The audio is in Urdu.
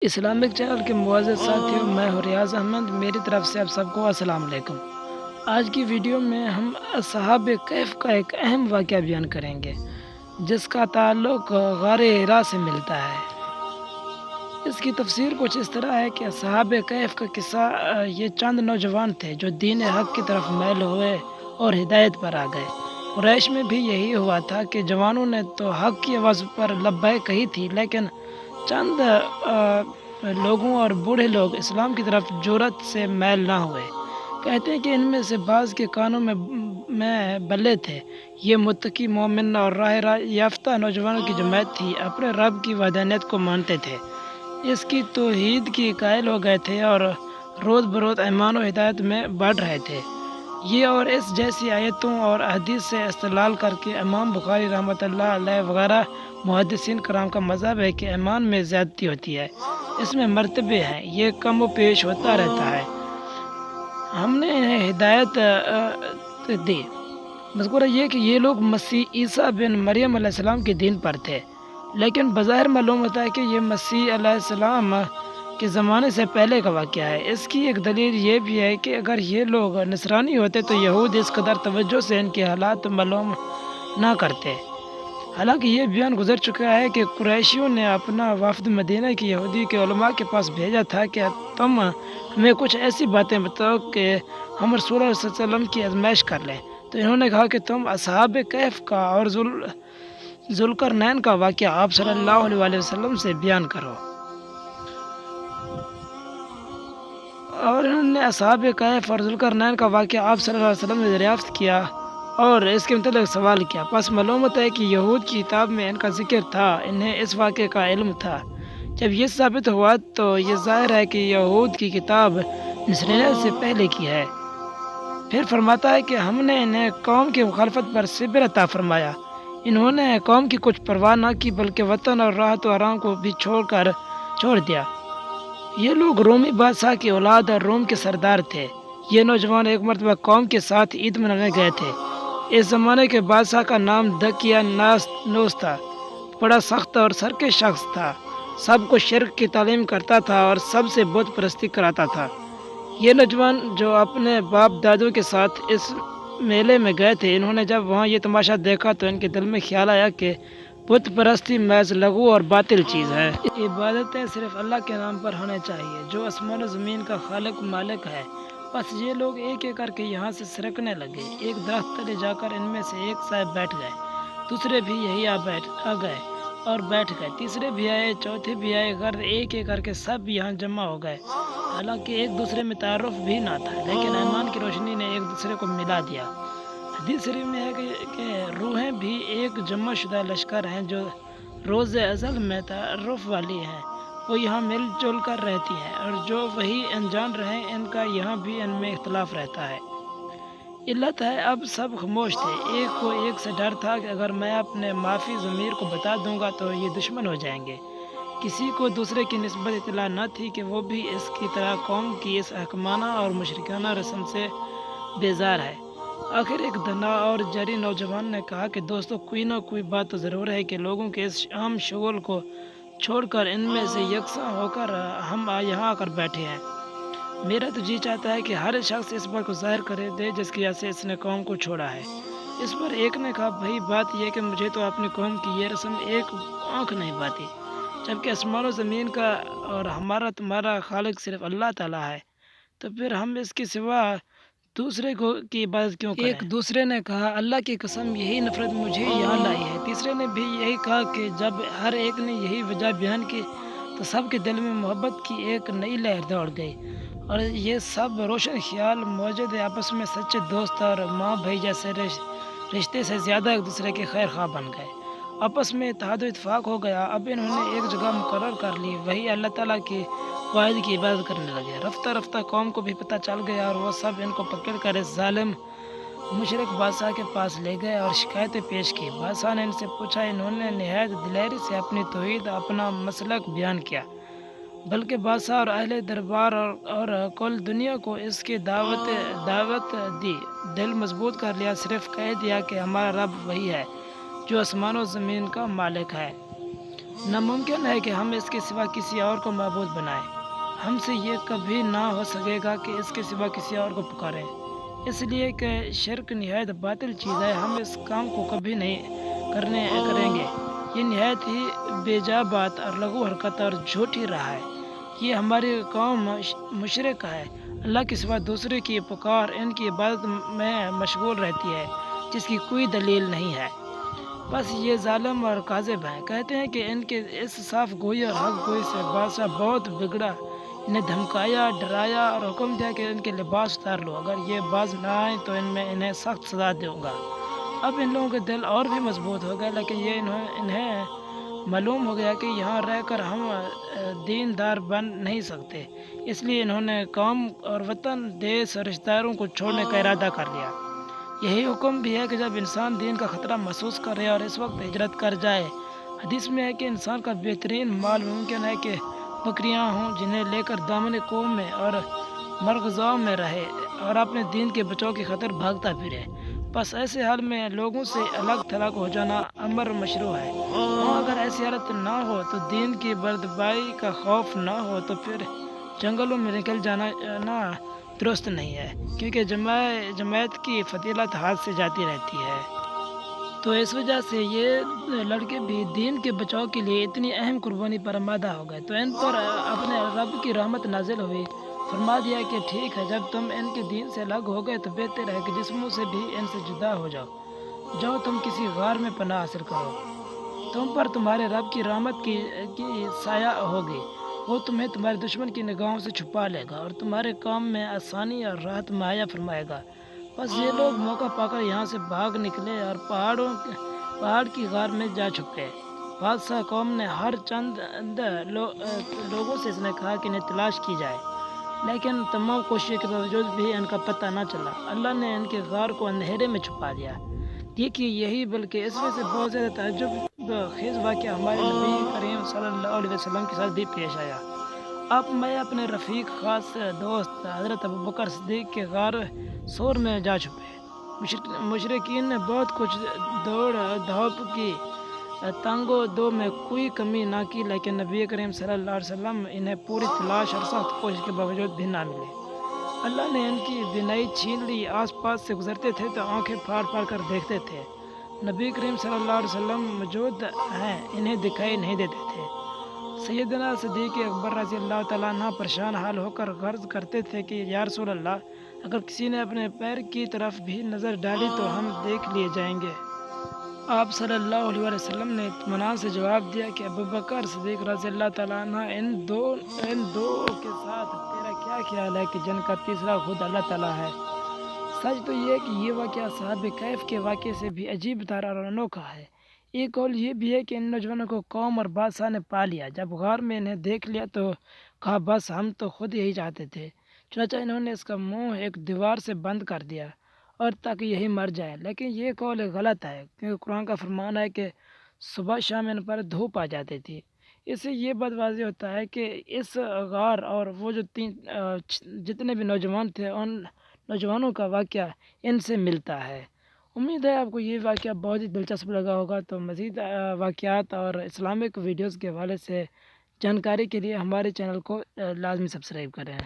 اسلامک چینل کے معزز ساتھیوں، میں ہوں ریاض احمد، میری طرف سے آپ سب کو السلام علیکم۔ آج کی ویڈیو میں ہم اصحاب کہف کا ایک اہم واقعہ بیان کریں گے جس کا تعلق غار حرا سے ملتا ہے۔ اس کی تفسیر کچھ اس طرح ہے کہ اصحاب کہف کا قصہ یہ چند نوجوان تھے جو دین حق کی طرف میل ہوئے اور ہدایت پر آ گئے۔ قریش میں بھی یہی ہوا تھا کہ جوانوں نے تو حق کی آواز پر لبیک کہی تھی، لیکن چند لوگوں اور بوڑھے لوگ اسلام کی طرف جرأت سے میل نہ ہوئے۔ کہتے ہیں کہ ان میں سے بعض کے کانوں میں بلے تھے۔ یہ متقی، مومن اور راہ یافتہ نوجوانوں کی جماعت تھی، اپنے رب کی وحدانیت کو مانتے تھے، اس کی توحید کی قائل ہو گئے تھے اور روز بروز ایمان و ہدایت میں بڑھ رہے تھے۔ یہ اور اس جیسی آیتوں اور احادیث سے استدلال کر کے امام بخاری رحمۃ اللہ علیہ وغیرہ محدثین کرام کا مذہب ہے کہ ایمان میں زیادتی ہوتی ہے، اس میں مرتبے ہیں، یہ کم و پیش ہوتا رہتا ہے۔ ہم نے انہیں ہدایت دی۔ مذکورہ یہ کہ یہ لوگ مسیح عیسیٰ بن مریم علیہ السلام کے دین پر تھے، لیکن بظاہر معلوم ہوتا ہے کہ یہ مسیح علیہ السلام کے زمانے سے پہلے کا واقعہ ہے۔ اس کی ایک دلیل یہ بھی ہے کہ اگر یہ لوگ نصرانی ہوتے تو یہود اس قدر توجہ سے ان کے حالات معلوم نہ کرتے۔ حالانکہ یہ بیان گزر چکا ہے کہ قریشیوں نے اپنا وفد مدینہ کی یہودی کے علماء کے پاس بھیجا تھا کہ تم ہمیں کچھ ایسی باتیں بتاؤ کہ ہم رسول اللہ صلی اللہ علیہ وسلم کی آزمائش کر لیں۔ تو انہوں نے کہا کہ تم اصحاب کہف کا اور ذوالقرنین کا واقعہ آپ صلی اللہ علیہ وسلم سے بیان کرو۔ اور انہوں نے اصحاب کہف اور ذوالقرنین کا واقعہ آپ صلی اللہ علیہ وسلم نے دریافت کیا اور اس کے متعلق سوال کیا۔ پس معلوم ہوتا ہے کہ یہود کی کتاب میں ان کا ذکر تھا، انہیں اس واقعے کا علم تھا۔ جب یہ ثابت ہوا تو یہ ظاہر ہے کہ یہود کی کتاب نصرانیت سے پہلے کی ہے۔ پھر فرماتا ہے کہ ہم نے انہیں قوم کی مخالفت پر صبر عطا فرمایا۔ انہوں نے قوم کی کچھ پرواہ نہ کی بلکہ وطن اور راحت و آرام کو بھی چھوڑ دیا۔ یہ لوگ رومی بادشاہ کی اولاد اور روم کے سردار تھے۔ یہ نوجوان ایک مرتبہ قوم کے ساتھ عید منانے گئے تھے۔ اس زمانے کے بادشاہ کا نام دقیانوس تھا، بڑا سخت اور سرکش شخص تھا، سب کو شرک کی تعلیم کرتا تھا اور سب سے بت پرستی کراتا تھا۔ یہ نوجوان جو اپنے باپ دادوں کے ساتھ اس میلے میں گئے تھے، انہوں نے جب وہاں یہ تماشا دیکھا تو ان کے دل میں خیال آیا کہ بت پرستی محض لغو اور باطل چیز ہے۔ عبادتیں صرف اللہ کے نام پر ہونے چاہیے جو آسمان و زمین کا خالق مالک ہے۔ بس یہ لوگ ایک ایک کر کے یہاں سے سرکنے لگے۔ ایک درخت تلے جا کر ان میں سے ایک صاحب بیٹھ گئے، دوسرے بھی یہی آ گئے اور بیٹھ گئے، تیسرے بھی آئے، چوتھے بھی آئے، غرض ایک ایک کر کے سب یہاں جمع ہو گئے۔ حالانکہ ایک دوسرے میں تعارف بھی نہ تھا، لیکن ایمان کی روشنی نے ایک دوسرے کو ملا دیا۔ حدیث شریف میں ہے کہ روحیں بھی ایک جمع شدہ لشکر ہیں جو روز ازل میں تعارف والی ہیں، وہ یہاں مل جل کر رہتی ہیں، اور جو وہی انجان رہیں ان کا یہاں بھی ان میں اختلاف رہتا ہے۔ علت ہے اب سب خاموش تھے۔ ایک کو ایک سے ڈر تھا کہ اگر میں اپنے معافی ضمیر کو بتا دوں گا تو یہ دشمن ہو جائیں گے۔ کسی کو دوسرے کی نسبت اطلاع نہ تھی کہ وہ بھی اس کی طرح قوم کی اس حکمانہ اور مشرکانہ رسم سے بیزار ہے۔ آخر ایک دنا اور جری نوجوان نے کہا کہ دوستو، کوئی نہ کوئی بات تو ضرور ہے کہ لوگوں کے اس عام شغل کو چھوڑ کر ان میں سے یکساں ہو کر ہم یہاں آ کر بیٹھے ہیں۔ میرا تو جی چاہتا ہے کہ ہر شخص اس بات کو ظاہر کرے دے جس کی وجہ سے اس نے قوم کو چھوڑا ہے۔ اس پر ایک نے کہا، بھائی بات یہ کہ مجھے تو اپنی قوم کی یہ رسم ایک آنکھ نہیں پاتی، جبکہ آسمان و زمین کا اور ہمارا تمہارا خالق صرف اللہ تعالیٰ ہے، تو پھر ہم اس کے سوا دوسرے کی عبادت کیوں کریں؟ ایک دوسرے نے کہا، اللہ کی قسم یہی نفرت مجھے یہاں لائی ہے۔ تیسرے نے بھی یہی کہا کہ جب ہر ایک نے یہی وجہ بیان کی تو سب کے دل میں محبت کی ایک نئی لہر دوڑ گئی، اور یہ سب روشن خیال موجود آپس میں سچے دوست اور ماں بھائی جیسے رشتے سے زیادہ ایک دوسرے کے خیر خواہ بن گئے۔ آپس میں اتحاد و اتفاق ہو گیا۔ اب انہوں نے ایک جگہ مقرر کر لی، وہی اللہ تعالیٰ کی واحد کی عبادت کرنے لگے۔ رفتہ رفتہ قوم کو بھی پتہ چل گیا اور وہ سب ان کو پکڑ کر اس ظالم مشرک بادشاہ کے پاس لے گئے اور شکایتیں پیش کی۔ بادشاہ نے ان سے پوچھا، انہوں نے نہایت دلیری سے اپنی توحید، اپنا مسلک بیان کیا، بلکہ بادشاہ اور اہل دربار اور کل دنیا کو اس کی دعوت دی۔ دل مضبوط کر لیا، صرف کہہ دیا کہ ہمارا رب وہی ہے جو آسمان و زمین کا مالک ہے۔ ناممکن ہے کہ ہم اس کے سوا کسی اور کو معبود بنائیں۔ ہم سے یہ کبھی نہ ہو سکے گا کہ اس کے سوا کسی اور کو پکاریں، اس لیے کہ شرک نہایت باطل چیز ہے۔ ہم اس کام کو کبھی نہیں کریں گے۔ یہ نہایت ہی بیجا بات اور لغو حرکت اور جھوٹی راہ ہے۔ یہ ہماری قوم مشرک ہے، اللہ کے سوا دوسرے کی پکار، ان کی عبادت میں مشغول رہتی ہے جس کی کوئی دلیل نہیں ہے۔ بس یہ ظالم اور کاذب ہیں۔ کہتے ہیں کہ ان کے اس صاف گوئی اور حق گوئی سے بادشاہ بہت بگڑا، انہیں دھمکایا، ڈرایا اور حکم دیا کہ ان کے لباس اتار لو، اگر یہ باز نہ آئیں تو انہیں سخت سزا دوں گا۔ اب ان لوگوں کے دل اور بھی مضبوط ہو گئے، لیکن یہ انہیں معلوم ہو گیا کہ یہاں رہ کر ہم دیندار بن نہیں سکتے، اس لیے انہوں نے قوم اور وطن، دیس اور رشتہ داروں کو چھوڑنے کا ارادہ کر لیا۔ یہی حکم بھی ہے کہ جب انسان دین کا خطرہ محسوس کرے اور اس وقت ہجرت کر جائے۔ حدیث میں ہے کہ انسان کا بہترین مال ممکن ہے کہ بکریاں ہوں جنہیں لے کر دامن قوم میں اور مرغزاؤں میں رہے اور اپنے دین کے بچاؤ کی خاطر بھاگتا پھرے۔ بس ایسے حال میں لوگوں سے الگ تھلگ ہو جانا امر مشروع ہے۔ ہاں، اگر ایسی حالت نہ ہو تو دین کی بردبائی کا خوف نہ ہو تو پھر جنگلوں میں نکل جانا درست نہیں ہے، کیونکہ جماعت کی فضیلت ہاتھ سے جاتی رہتی ہے۔ تو اس وجہ سے یہ لڑکے بھی دین کے بچاؤ کے لیے اتنی اہم قربانی پر آمادہ ہو گئے، تو ان پر اپنے رب کی رحمت نازل ہوئی۔ فرما دیا کہ ٹھیک ہے، جب تم ان کے دین سے الگ ہو گئے تو بہتر ہے کہ جسموں سے بھی ان سے جدا ہو جاؤ تم کسی غار میں پناہ حاصل کرو۔ تم پر تمہارے رب کی رحمت کی سایہ ہوگی، وہ تمہیں تمہارے دشمن کی نگاہوں سے چھپا لے گا اور تمہارے کام میں آسانی اور راحت مہیا فرمائے گا۔ بس یہ لوگ موقع پا کر یہاں سے بھاگ نکلے اور پہاڑ کی غار میں جا چھپے۔ بادشاہ قوم نے ہر چند لوگوں سے اس نے کہا کہ انہیں تلاش کی جائے، لیکن تمام کوششوں کے باوجود بھی ان کا پتہ نہ چلا۔ اللہ نے ان کے غار کو اندھیرے میں چھپا دیا۔ دیکھیے، یہی بلکہ اس میں سے بہت زیادہ تعجب خیز واقعہ ہمارے نبی کریم صلی اللہ علیہ وسلم کے ساتھ بھی پیش آیا۔ میں اپنے رفیق خاص دوست حضرت ابوبکر صدیق کے غار سور میں جا چھپے۔ مشرکین نے بہت کچھ دوڑ دھوپ کی، تانگو دو میں کوئی کمی نہ کی، لیکن نبی کریم صلی اللہ علیہ وسلم انہیں پوری تلاش اور سخت کوشش کے باوجود بھی نہ ملے۔ اللہ نے ان کی بینائی چھین لی، آس پاس سے گزرتے تھے تو آنکھیں پھاڑ پھاڑ کر دیکھتے تھے۔ نبی کریم صلی اللہ علیہ وسلم موجود ہیں، انہیں دکھائی نہیں دیتے تھے۔ سیدنا صدیق اکبر رضی اللہ تعالیٰ عنہ پریشان حال ہو کر عرض کرتے تھے کہ یا رسول اللہ، اگر کسی نے اپنے پیر کی طرف بھی نظر ڈالی تو ہم دیکھ لیے جائیں گے۔ آپ صلی اللہ علیہ وسلم نے اطمینان سے جواب دیا کہ ابوبکر صدیق رضی اللہ تعالیٰ عنہ، ان دو کے ساتھ تیرا کیا خیال ہے کہ جن کا تیسرا خود اللہ تعالیٰ ہے؟ سچ تو یہ ہے کہ یہ واقعہ صحاب کہف کے واقعے سے بھی عجیب تر اور انوکھا ہے۔ ایک قول یہ بھی ہے کہ ان نوجوانوں کو قوم اور بادشاہ نے پا لیا۔ جب غار میں انہیں دیکھ لیا تو کہا بس ہم تو خود یہی چاہتے تھے، چنانچہ انہوں نے اس کا منہ ایک دیوار سے بند کر دیا اور تاکہ یہی مر جائے۔ لیکن یہ قول غلط ہے، کیونکہ قرآن کا فرمان ہے کہ صبح شام ان پر دھوپ آ جاتی تھی۔ اس سے یہ بات واضح ہوتا ہے کہ اس غار اور وہ جو جتنے بھی نوجوان تھے، ان نوجوانوں کا واقعہ ان سے ملتا ہے۔ امید ہے آپ کو یہ واقعہ بہت ہی دلچسپ لگا ہوگا۔ تو مزید واقعات اور اسلامک ویڈیوز کے حوالے سے جانکاری کے لیے ہمارے چینل کو لازمی سبسکرائب کریں۔